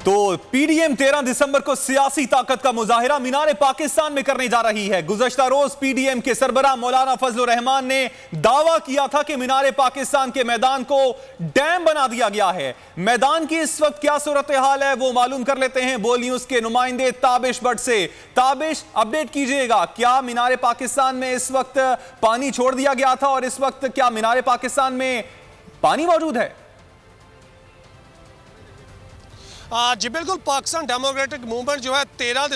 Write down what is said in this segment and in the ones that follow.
तो पीडीएम 13 दिसंबर को सियासी ताकत का मुजाहिरा मीनार पाकिस्तान में करने जा रही है। गुज़श्ता रोज पीडीएम के सरबराह मौलाना फजलुर रहमान ने दावा किया था कि मीनार पाकिस्तान के मैदान को डैम बना दिया गया है। मैदान की इस वक्त क्या सूरत हाल है वो मालूम कर लेते हैं बोल न्यूज के नुमाइंदे ताबिश भट्ट से। ताबिश, अपडेट कीजिएगा, क्या मीनार पाकिस्तान में इस वक्त पानी छोड़ दिया गया था और इस वक्त क्या मीनार पाकिस्तान में पानी मौजूद है? जी बिल्कुल, पाकिस्तान डेमोक्रेटिक मूवमेंट जो है 13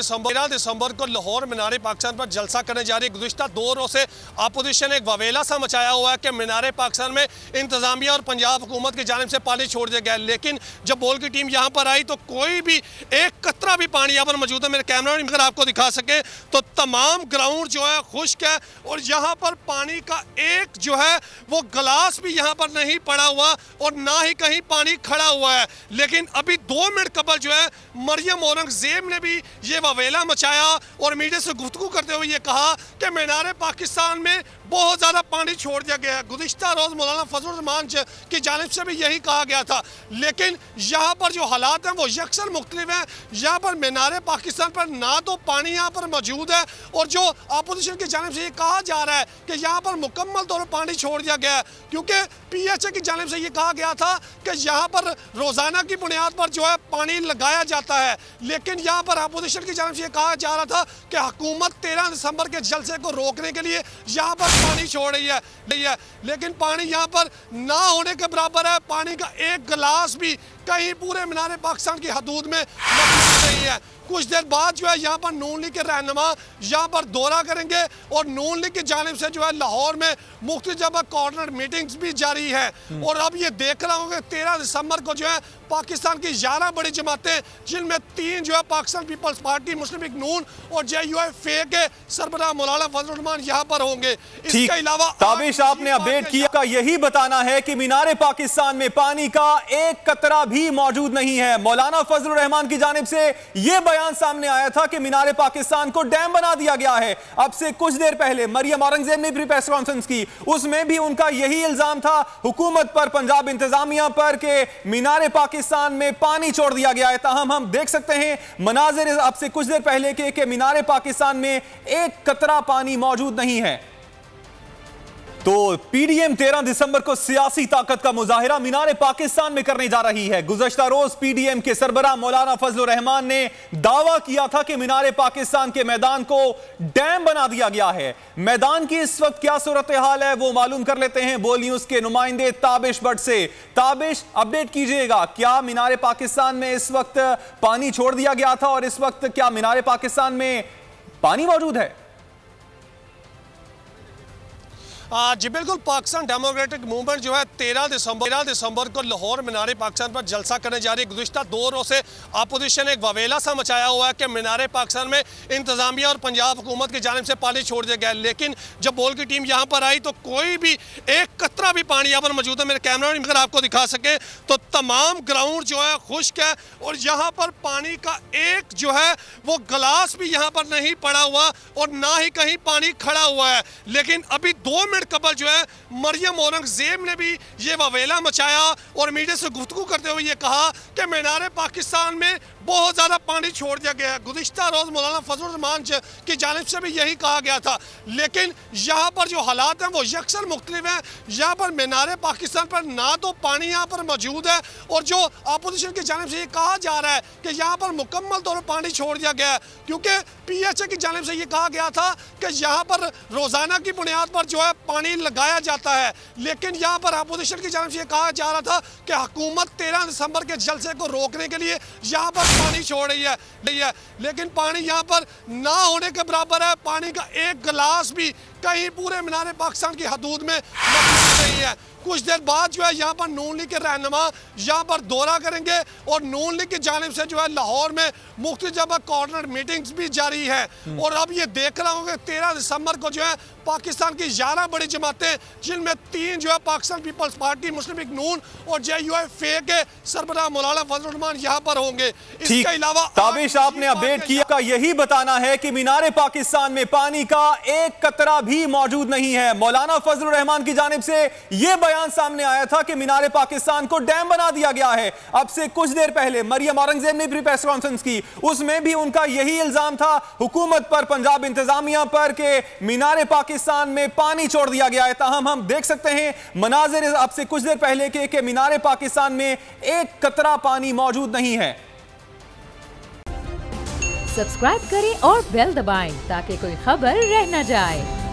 दिसंबर को लाहौर मीनार पाकिस्तान पर जलसा करने जा रही है। गुज़िश्ता 2 रोज़ से अपोजिशन एक ववेला सा मचाया हुआ है कि मीनार पाकिस्तान में इंतजामिया और पंजाब हुकूमत की जानिब से पानी छोड़ दिया गया, लेकिन जब बॉल की टीम यहाँ पर आई तो कोई भी एक कतरा भी पानी यहाँ पर मौजूद है। मेरे कैमरा अगर आपको दिखा सके तो तमाम ग्राउंड जो है खुश्क है और यहाँ पर पानी का एक जो है वो गिलास भी यहाँ पर नहीं पड़ा हुआ और ना ही कहीं पानी खड़ा हुआ है। लेकिन अभी 2 मिनट कबल जो है मरियम औरंगजेब ने भी ये ववेला मचाया और मीडिया से गुफ्तगू करते हुए ये कहा कि मीनार पाकिस्तान में बहुत ज़्यादा पानी छोड़ दिया गया है। गुज़िश्ता रोज़ मौलाना फजलुर रहमान की जानिब से भी यही कहा गया था, लेकिन यहाँ पर जो हालात हैं वो यकसर मुख्तलिफ हैं। यहाँ पर मीनार पाकिस्तान पर ना तो पानी यहाँ पर मौजूद है और जो अपोजिशन की जानिब से ये कहा जा रहा है कि यहाँ पर मुकम्मल तौर पर पानी छोड़ दिया गया है, क्योंकि PHA की जानिब से ये कहा गया था कि यहाँ पर रोज़ाना की बुनियाद पर जो है पानी लगाया जाता है, लेकिन यहाँ पर अपोजिशन की जानिब से ये कहा जा रहा था कि हुकूमत 13 दिसंबर के जलसे को रोकने के लिए यहाँ पर पानी छोड़ रही है, लेकिन पानी यहाँ पर ना होने के बराबर है। पानी का एक गिलास भी कहीं पूरे मीनार पाकिस्तान की हदूद में मौजूद नहीं है। कुछ देर बाद जो है यहाँ पर नून लीग के रहनुमा यहाँ पर दौरा करेंगे और नून लीग की जानिब से जो है लाहौर में मुख्तलिफ जगह कॉर्नर मीटिंग्स भी जारी है। और अब ये देख रहा हूँ कि 13 दिसंबर को जो है पाकिस्तान की 11 बड़ी जमातें, जिनमें 3 जो है पाकिस्तान पीपल्स पार्टी, मुस्लिम लीग नून और JUIF के सरबराह मौलाना फजलुर रहमान यहाँ पर होंगे। इसके अलावा ताबिश, आपने अपडेट किया का यही बताना है कि मीनार पाकिस्तान में पानी का एक कतरा भी मौजूद नहीं है। मौलाना फजलुर रहमान की जानिब से यह बयान सामने आया था कि मीनार पाकिस्तान को डैम बना दिया गया है। अब से कुछ देर पहले मरियम औरंगजेब ने भी प्रेस कॉन्फ्रेंस की, उसमें भी उनका यही इल्जाम था हुकूमत पर, पंजाब इंतजामिया पर, कि मीनार पाकिस्तान में पानी छोड़ दिया गया है। ताहम हम देख सकते हैं मनाजिर अब से कुछ देर पहले के मीनार पाकिस्तान में एक कतरा पानी मौजूद नहीं है। तो पीडीएम 13 दिसंबर को सियासी ताकत का मुजाहिरा मीनार पाकिस्तान में करने जा रही है। गुज़श्ता रोज पीडीएम के सरबराह मौलाना फजलुर रहमान ने दावा किया था कि मीनार पाकिस्तान के मैदान को डैम बना दिया गया है। मैदान की इस वक्त क्या सूरत हाल है वो मालूम कर लेते हैं बोल न्यूज के नुमाइंदे ताबिश भट्ट से। ताबिश, अपडेट कीजिएगा, क्या मीनार पाकिस्तान में इस वक्त पानी छोड़ दिया गया था और इस वक्त क्या मीनार पाकिस्तान में पानी मौजूद है? जी बिल्कुल, पाकिस्तान डेमोक्रेटिक मूवमेंट जो है 13 दिसंबर को लाहौर मीनार पाकिस्तान पर जलसा करने जा रही है। गुज़िश्ता 2 रोज़ से अपोजिशन एक ववेला सा मचाया हुआ है कि मीनार पाकिस्तान में इंतजामिया और पंजाब हुकूमत की जानिब से पानी छोड़ दिया गया, लेकिन जब बॉल की टीम यहाँ पर आई तो कोई भी एक कतरा भी पानी यहाँ पर मौजूद है। मेरे कैमरा अगर आपको दिखा सके तो तमाम ग्राउंड जो है खुश्क है और यहाँ पर पानी का एक जो है वो गिलास भी यहाँ पर नहीं पड़ा हुआ और ना ही कहीं पानी खड़ा हुआ है। लेकिन अभी 2 मिनट कबल जो है मरियम औरंगजेब ने भी ये ववेला मचाया और मीडिया से गुफ्तगू करते हुए ये कहा कि मीनार पाकिस्तान में बहुत ज़्यादा पानी छोड़ दिया गया है। गुज़िश्ता रोज़ मौलाना फजलुर रहमान की जानिब से भी यही कहा गया था, लेकिन यहाँ पर जो हालात हैं वो यकसर मुख्तलिफ हैं। यहाँ पर मीनार पाकिस्तान पर ना तो पानी यहाँ पर मौजूद है और जो अपोजिशन की जानिब से ये कहा जा रहा है कि यहाँ पर मुकम्मल तौर पर पानी छोड़ दिया गया है, क्योंकि PHA की जानिब से ये कहा गया था कि यहाँ पर रोज़ाना की बुनियाद पर जो है पानी लगाया जाता है, लेकिन यहाँ पर अपोजिशन की जानिब से ये कहा जा रहा था कि हुकूमत 13 दिसंबर के जलसे को रोकने के लिए यहाँ पर पानी छोड़ रही है, लेकिन पानी यहाँ पर ना होने के बराबर है। पानी का एक गिलास भी कहीं पूरे मीनार पाकिस्तान की हदूद में मौजूद नहीं है। कुछ देर बाद जो है यहाँ पर नून लीग के रहनुमा यहाँ पर दौरा करेंगे और नून लीग की जानिब से जो है लाहौर में मुख्तलिफ जगह कॉर्नर मीटिंग्स भी जारी है। और अब ये देख रहा हूँ कि 13 दिसंबर को जो है पाकिस्तान की 11 बड़ी जमातें, जिनमें 3 जो है पाकिस्तान पीपल्स पार्टी, मुस्लिम लीग नून और JUIF के सरबराह मौलाना फजलुर रहमान यहाँ पर होंगे। इसके अलावा ताबिश, आपने अपडेट किया का यही बताना है कि मीनार पाकिस्तान में पानी का एक कतरा भी भी मौजूद नहीं है। मौलाना फजलुर रहमान की जानिब से यह बयान सामने आया था कि मीनार पाकिस्तान को डैम बना दिया गया है। अब से कुछ देर पहले मरियम औरंगजेब ने भी प्रेस कॉन्फ्रेंस की, उसमें भी उनका यही इल्जाम था हुकूमत पर, पंजाब इंतजामिया पर, कि मीनार पाकिस्तान में पानी छोड़ दिया गया है। ताहम हम देख सकते हैं मनाजिर अब से कुछ देर पहले के मीनार पाकिस्तान में एक कतरा पानी मौजूद नहीं है। सब्सक्राइब करें और बेल दबाएं ताकि कोई खबर रह न जाए।